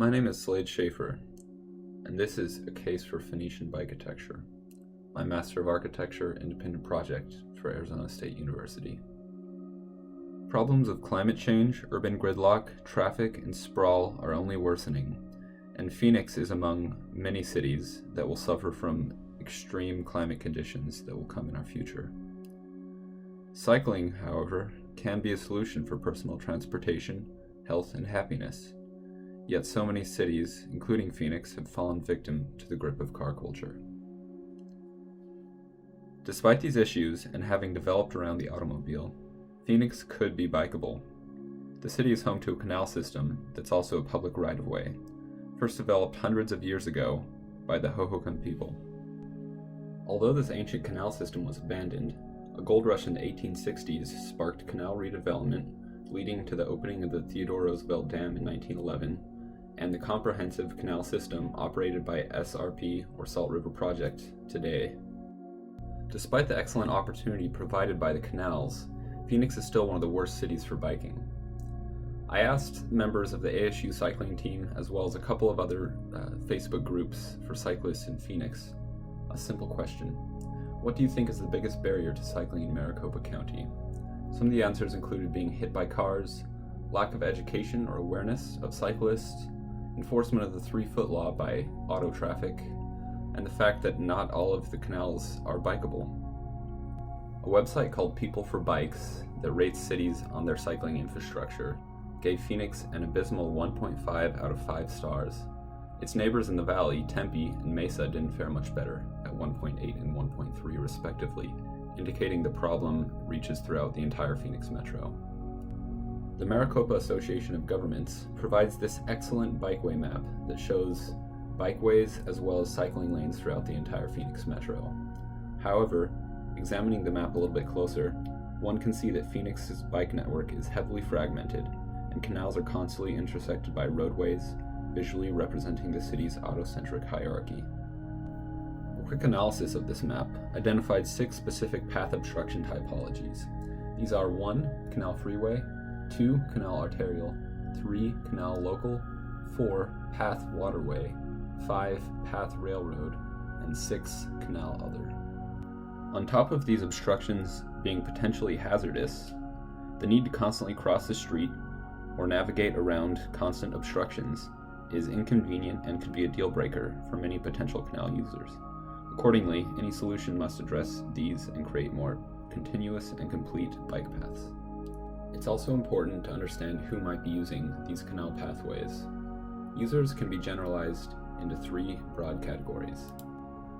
My name is Slade Sheaffer, and this is a case for Phoenician Bikeatecture, my Master of Architecture independent project for Arizona State University. Problems of climate change, urban gridlock, traffic, and sprawl are only worsening, and Phoenix is among many cities that will suffer from extreme climate conditions that will come in our future. Cycling, however, can be a solution for personal transportation, health, and happiness. Yet so many cities, including Phoenix, have fallen victim to the grip of car culture. Despite these issues, and having developed around the automobile, Phoenix could be bikeable. The city is home to a canal system that's also a public right-of-way, first developed hundreds of years ago by the Hohokam people. Although this ancient canal system was abandoned, a gold rush in the 1860s sparked canal redevelopment, leading to the opening of the Theodore Roosevelt Dam in 1911, and the comprehensive canal system operated by SRP, or Salt River Project, today. Despite the excellent opportunity provided by the canals, Phoenix is still one of the worst cities for biking. I asked members of the ASU cycling team, as well as a couple of other Facebook groups for cyclists in Phoenix, a simple question. What do you think is the biggest barrier to cycling in Maricopa County? Some of the answers included being hit by cars, lack of education or awareness of cyclists, enforcement of the 3-foot law by auto traffic, and the fact that not all of the canals are bikeable. A website called People for Bikes that rates cities on their cycling infrastructure gave Phoenix an abysmal 1.5 out of 5 stars. Its neighbors in the valley, Tempe and Mesa, didn't fare much better, at 1.8 and 1.3 respectively, indicating the problem reaches throughout the entire Phoenix metro. The Maricopa Association of Governments provides this excellent bikeway map that shows bikeways as well as cycling lanes throughout the entire Phoenix metro. However, examining the map a little bit closer, one can see that Phoenix's bike network is heavily fragmented, and canals are constantly intersected by roadways, visually representing the city's autocentric hierarchy. A quick analysis of this map identified 6 specific path obstruction typologies. These are 1. Canal freeway, 2. Canal arterial, 3. Canal local, 4. Path waterway, 5. Path railroad, and 6. Canal other. On top of these obstructions being potentially hazardous, the need to constantly cross the street or navigate around constant obstructions is inconvenient and could be a deal breaker for many potential canal users. Accordingly, any solution must address these and create more continuous and complete bike paths. It's also important to understand who might be using these canal pathways. Users can be generalized into 3 broad categories.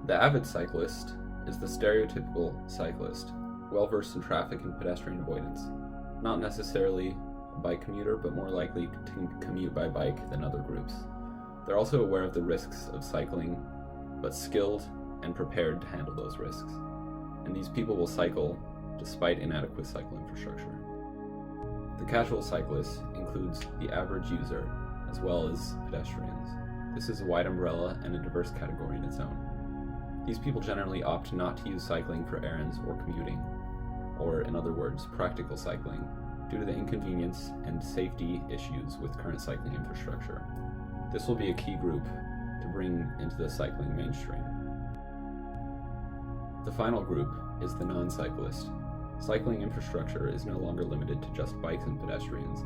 The avid cyclist is the stereotypical cyclist, well-versed in traffic and pedestrian avoidance, not necessarily a bike commuter, but more likely to commute by bike than other groups. They're also aware of the risks of cycling, but skilled and prepared to handle those risks. And these people will cycle despite inadequate cycle infrastructure. The casual cyclist includes the average user, as well as pedestrians. This is a wide umbrella and a diverse category in its own. These people generally opt not to use cycling for errands or commuting, or in other words, practical cycling, due to the inconvenience and safety issues with current cycling infrastructure. This will be a key group to bring into the cycling mainstream. The final group is the non-cyclist. Cycling infrastructure is no longer limited to just bikes and pedestrians.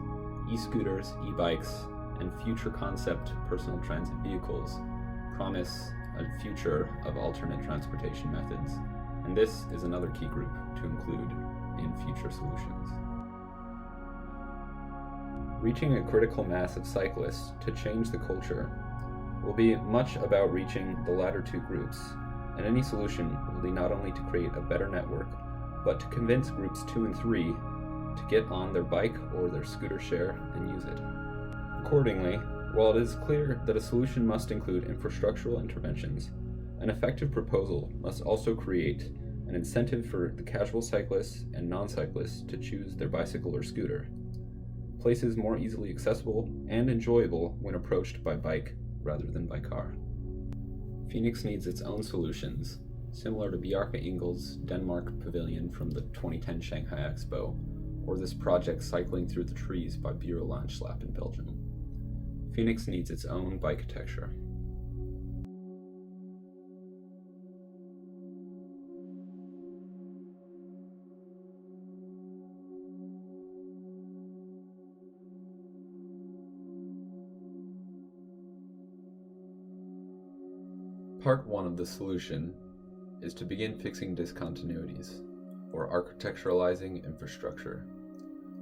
E-scooters, e-bikes, and future concept personal transit vehicles promise a future of alternate transportation methods, and this is another key group to include in future solutions. Reaching a critical mass of cyclists to change the culture will be much about reaching the latter 2 groups, and any solution will be not only to create a better network, but to convince groups 2 and 3 to get on their bike or their scooter share and use it. Accordingly, while it is clear that a solution must include infrastructural interventions, an effective proposal must also create an incentive for the casual cyclists and non-cyclists to choose their bicycle or scooter. Places more easily accessible and enjoyable when approached by bike rather than by car. Phoenix needs its own solutions, similar to Bjarke Ingels' Denmark Pavilion from the 2010 Shanghai Expo, or this project Cycling Through the Trees by Bureau Landschap in Belgium. Phoenix needs its own Bikeatecture. Part 1 of the solution is to begin fixing discontinuities, or architecturalizing infrastructure.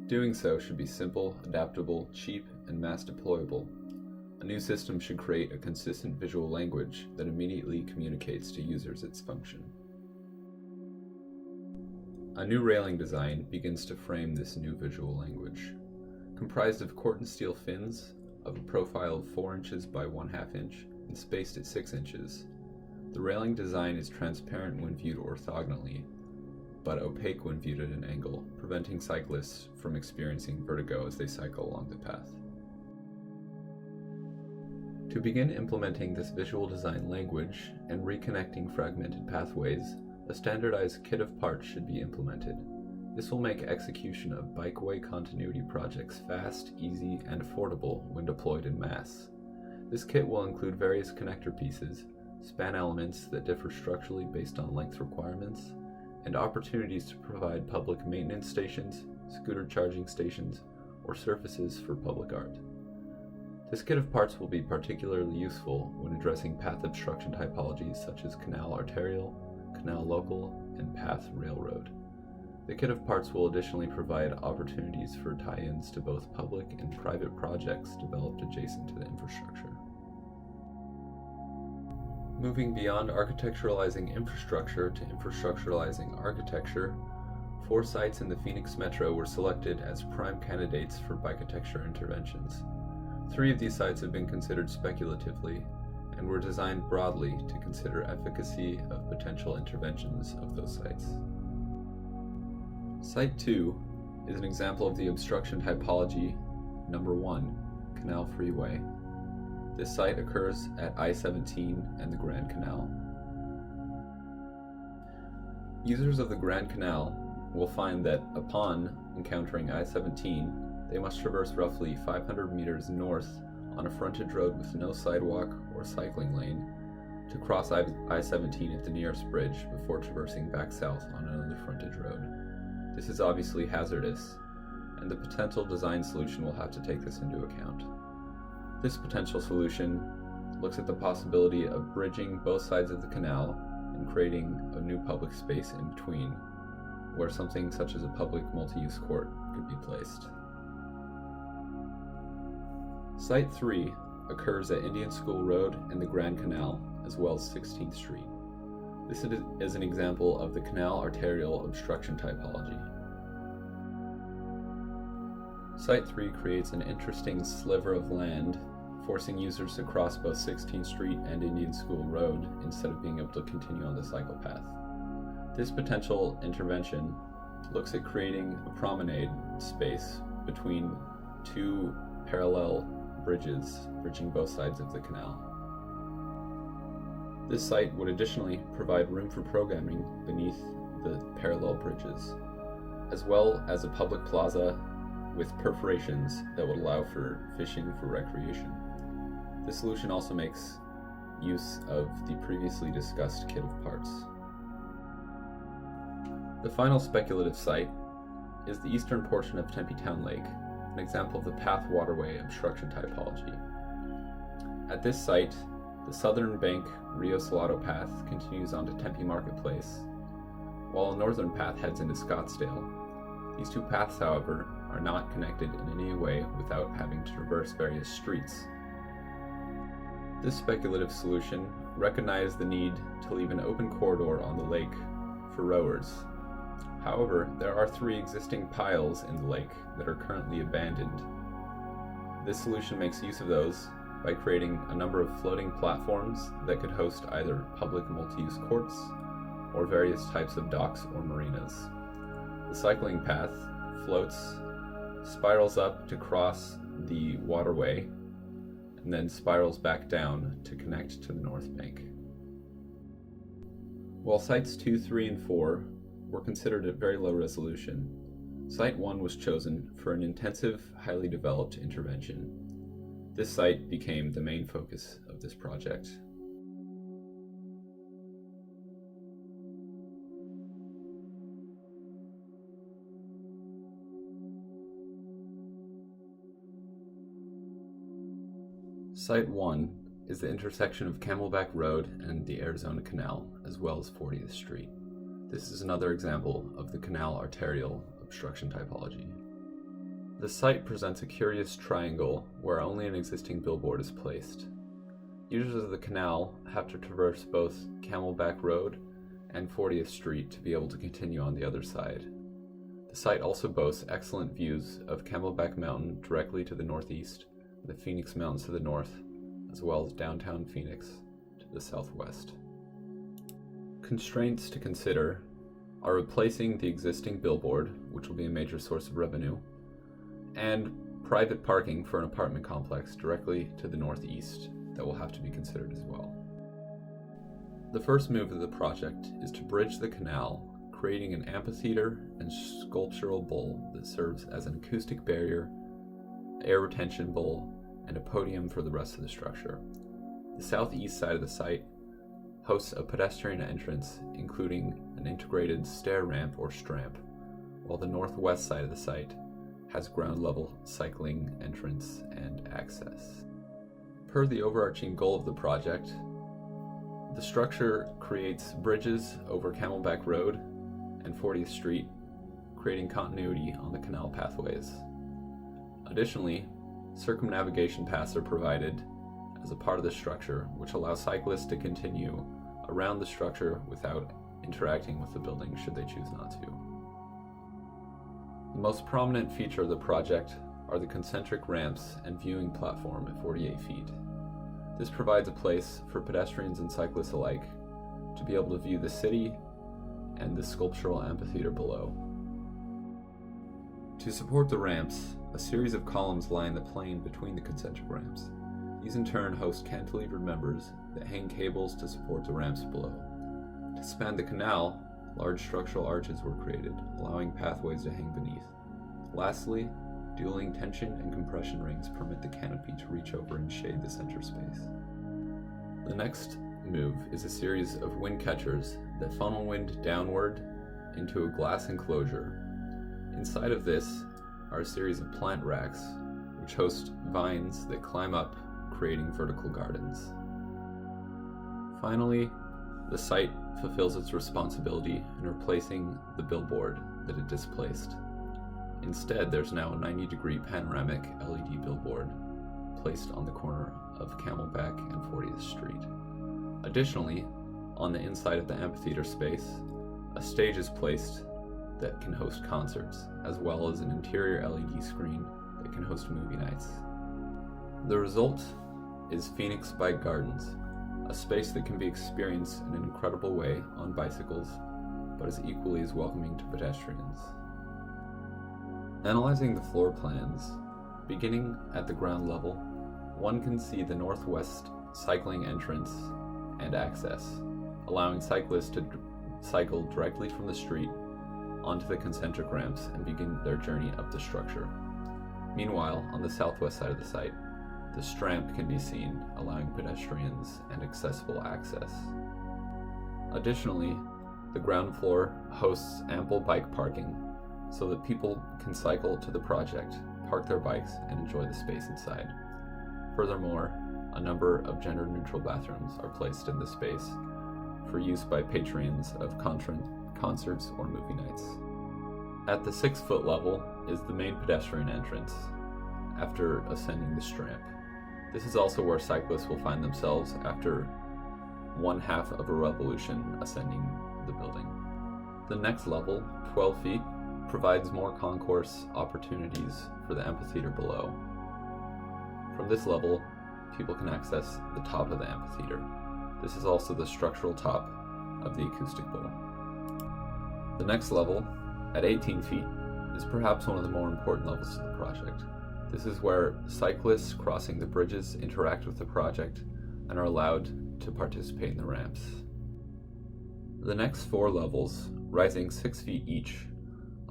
Doing so should be simple, adaptable, cheap, and mass deployable. A new system should create a consistent visual language that immediately communicates to users its function. A new railing design begins to frame this new visual language. Comprised of Horton steel fins of a profile of 4 inches by 1/2 inch and spaced at 6 inches, the railing design is transparent when viewed orthogonally, but opaque when viewed at an angle, preventing cyclists from experiencing vertigo as they cycle along the path. To begin implementing this visual design language and reconnecting fragmented pathways, a standardized kit of parts should be implemented. This will make execution of bikeway continuity projects fast, easy, and affordable when deployed in mass. This kit will include various connector pieces, span elements that differ structurally based on length requirements, and opportunities to provide public maintenance stations, scooter charging stations, or surfaces for public art. This kit of parts will be particularly useful when addressing path obstruction typologies such as canal arterial, canal local, and path railroad. The kit of parts will additionally provide opportunities for tie-ins to both public and private projects developed adjacent to the infrastructure. Moving beyond architecturalizing infrastructure to infrastructuralizing architecture, 4 sites in the Phoenix Metro were selected as prime candidates for Bikeatecture interventions. 3 of these sites have been considered speculatively and were designed broadly to consider efficacy of potential interventions of those sites. Site 2 is an example of the obstruction typology number 1, Canal Freeway. This site occurs at I-17 and the Grand Canal. Users of the Grand Canal will find that upon encountering I-17, they must traverse roughly 500 meters north on a frontage road with no sidewalk or cycling lane to cross I-17 at the nearest bridge before traversing back south on another frontage road. This is obviously hazardous, and the potential design solution will have to take this into account. This potential solution looks at the possibility of bridging both sides of the canal and creating a new public space in between, where something such as a public multi-use court could be placed. Site 3 occurs at Indian School Road and the Grand Canal, as well as 16th Street. This is an example of the canal arterial obstruction typology. Site 3 creates an interesting sliver of land, forcing users to cross both 16th Street and Indian School Road instead of being able to continue on the cycle path. This potential intervention looks at creating a promenade space between 2 parallel bridges bridging both sides of the canal. This site would additionally provide room for programming beneath the parallel bridges, as well as a public plaza with perforations that would allow for fishing for recreation. This solution also makes use of the previously discussed kit of parts. The final speculative site is the eastern portion of Tempe Town Lake, an example of the path waterway obstruction typology. At this site, the southern bank Rio Salado path continues onto Tempe Marketplace, while a northern path heads into Scottsdale. These 2 paths, however, are not connected in any way without having to traverse various streets. This speculative solution recognized the need to leave an open corridor on the lake for rowers. However, there are 3 existing piles in the lake that are currently abandoned. This solution makes use of those by creating a number of floating platforms that could host either public multi-use courts or various types of docks or marinas. The cycling path floats, spirals up to cross the waterway, and then spirals back down to connect to the north bank. While sites 2, 3, and 4 were considered at very low resolution, Site 1 was chosen for an intensive, highly developed intervention. This site became the main focus of this project. Site 1 is the intersection of Camelback Road and the Arizona Canal, as well as 40th Street. This is another example of the canal arterial obstruction typology. The site presents a curious triangle where only an existing billboard is placed. Users of the canal have to traverse both Camelback Road and 40th Street to be able to continue on the other side. The site also boasts excellent views of Camelback Mountain directly to the northeast, the Phoenix Mountains to the north, as well as downtown Phoenix to the southwest. Constraints to consider are replacing the existing billboard, which will be a major source of revenue, and private parking for an apartment complex directly to the northeast that will have to be considered as well. The first move of the project is to bridge the canal, creating an amphitheater and sculptural bowl that serves as an acoustic barrier, air retention bowl, and a podium for the rest of the structure. The southeast side of the site hosts a pedestrian entrance, including an integrated stair ramp or stramp, while the northwest side of the site has ground-level cycling entrance and access. Per the overarching goal of the project, the structure creates bridges over Camelback Road and 40th Street, creating continuity on the canal pathways. Additionally, circumnavigation paths are provided as a part of the structure, which allows cyclists to continue around the structure without interacting with the building should they choose not to. The most prominent feature of the project are the concentric ramps and viewing platform at 48 feet. This provides a place for pedestrians and cyclists alike to be able to view the city and the sculptural amphitheater below. To support the ramps, a series of columns line the plane between the concentric ramps. These in turn host cantilevered members that hang cables to support the ramps below. To span the canal, large structural arches were created, allowing pathways to hang beneath. Lastly, dueling tension and compression rings permit the canopy to reach over and shade the center space. The next move is a series of wind catchers that funnel wind downward into a glass enclosure. Inside of this are a series of plant racks, which host vines that climb up, creating vertical gardens. Finally, the site fulfills its responsibility in replacing the billboard that it displaced. Instead, there's now a 90-degree panoramic LED billboard placed on the corner of Camelback and 40th Street. Additionally, on the inside of the amphitheater space, a stage is placed that can host concerts, as well as an interior LED screen that can host movie nights. The result is Phoenix Bike Gardens, a space that can be experienced in an incredible way on bicycles, but is equally as welcoming to pedestrians. Analyzing the floor plans, beginning at the ground level, one can see the northwest cycling entrance and access, allowing cyclists to cycle directly from the street onto the concentric ramps and begin their journey up the structure. Meanwhile, on the southwest side of the site, the stramp can be seen, allowing pedestrians and accessible access. Additionally, the ground floor hosts ample bike parking so that people can cycle to the project, park their bikes, and enjoy the space inside. Furthermore, a number of gender-neutral bathrooms are placed in the space for use by patrons of concerts or movie nights. At the 6-foot level is the main pedestrian entrance after ascending the stramp. This is also where cyclists will find themselves after 1/2 of a revolution ascending the building. The next level, 12 feet, provides more concourse opportunities for the amphitheater below. From this level, people can access the top of the amphitheater. This is also the structural top of the acoustic bowl. The next level, at 18 feet, is perhaps one of the more important levels of the project. This is where cyclists crossing the bridges interact with the project and are allowed to participate in the ramps. The next 4 levels, rising 6 feet each,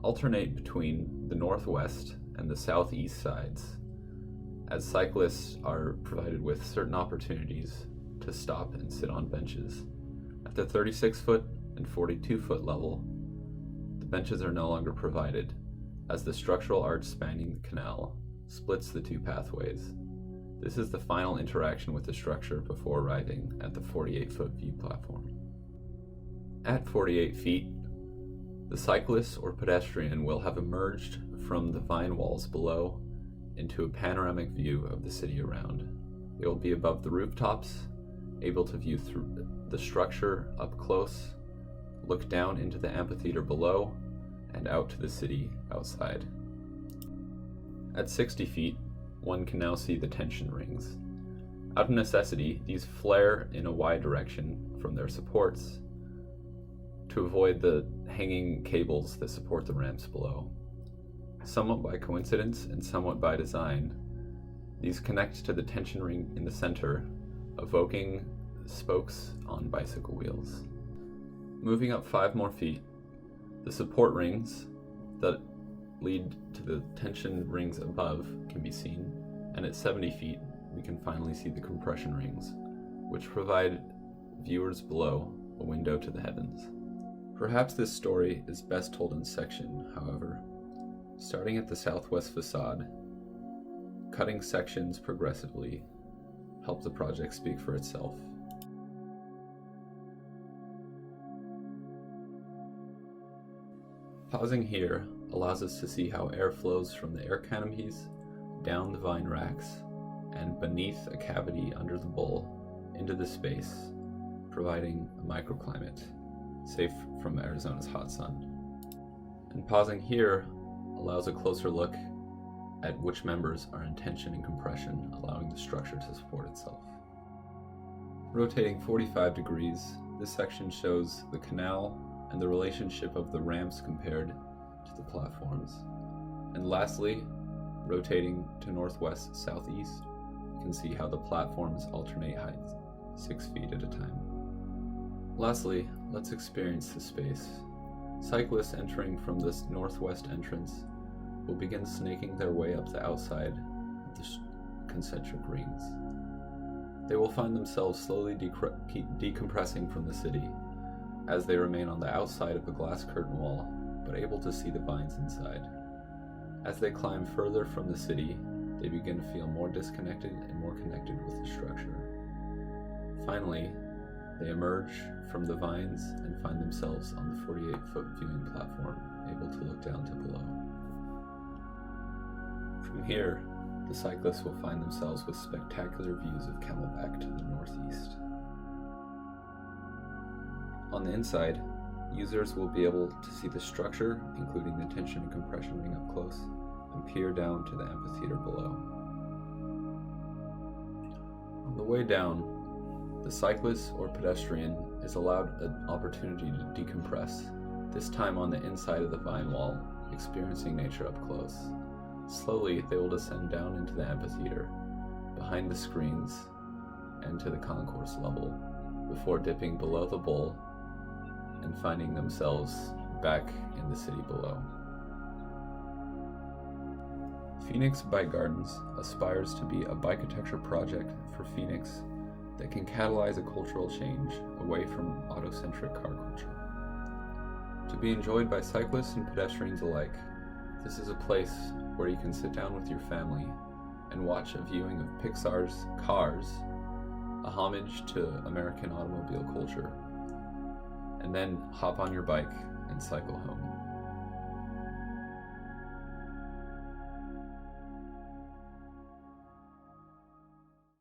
alternate between the northwest and the southeast sides. as cyclists are provided with certain opportunities to stop and sit on benches. At the 36-foot and 42-foot level, the benches are no longer provided, as the structural arch spanning the canal splits the two pathways. This is the final interaction with the structure before arriving at the 48-foot view platform. At 48 feet, the cyclist or pedestrian will have emerged from the vine walls below into a panoramic view of the city around. They will be above the rooftops, able to view through the structure up close, look down into the amphitheater below, and out to the city outside. At 60 feet, one can now see the tension rings. Out of necessity, these flare in a Y direction from their supports to avoid the hanging cables that support the ramps below. Somewhat by coincidence and somewhat by design, these connect to the tension ring in the center, evoking spokes on bicycle wheels. Moving up 5 more feet, the support rings that lead to the tension rings above can be seen, and at 70 feet, we can finally see the compression rings, which provide viewers below a window to the heavens. Perhaps this story is best told in section, however. Starting at the southwest facade, cutting sections progressively help the project speak for itself. Pausing here allows us to see how air flows from the air canopies down the vine racks and beneath a cavity under the bowl into the space, providing a microclimate safe from Arizona's hot sun. And pausing here allows a closer look at which members are in tension and compression, allowing the structure to support itself. Rotating 45 degrees, this section shows the canal and the relationship of the ramps compared to the platforms. And lastly, rotating to northwest-southeast, you can see how the platforms alternate heights 6 feet at a time. Lastly, let's experience the space. Cyclists entering from this northwest entrance will begin snaking their way up the outside of the concentric rings. They will find themselves slowly decompressing from the city as they remain on the outside of a glass curtain wall, but able to see the vines inside. As they climb further from the city, they begin to feel more disconnected and more connected with the structure. Finally, they emerge from the vines and find themselves on the 48-foot viewing platform, able to look down to below. From here, the cyclists will find themselves with spectacular views of Camelback to the northeast. On the inside, users will be able to see the structure, including the tension and compression ring up close, and peer down to the amphitheater below. On the way down, the cyclist or pedestrian is allowed an opportunity to decompress, this time on the inside of the vine wall, experiencing nature up close. Slowly, they will descend down into the amphitheater, behind the screens, and to the concourse level, before dipping below the bowl and finding themselves back in the city below. PHX Bike Gardens aspires to be a bikeatecture project for Phoenix that can catalyze a cultural change away from autocentric car culture. To be enjoyed by cyclists and pedestrians alike, this is a place where you can sit down with your family and watch a viewing of Pixar's Cars, a homage to American automobile culture, and then hop on your bike and cycle home.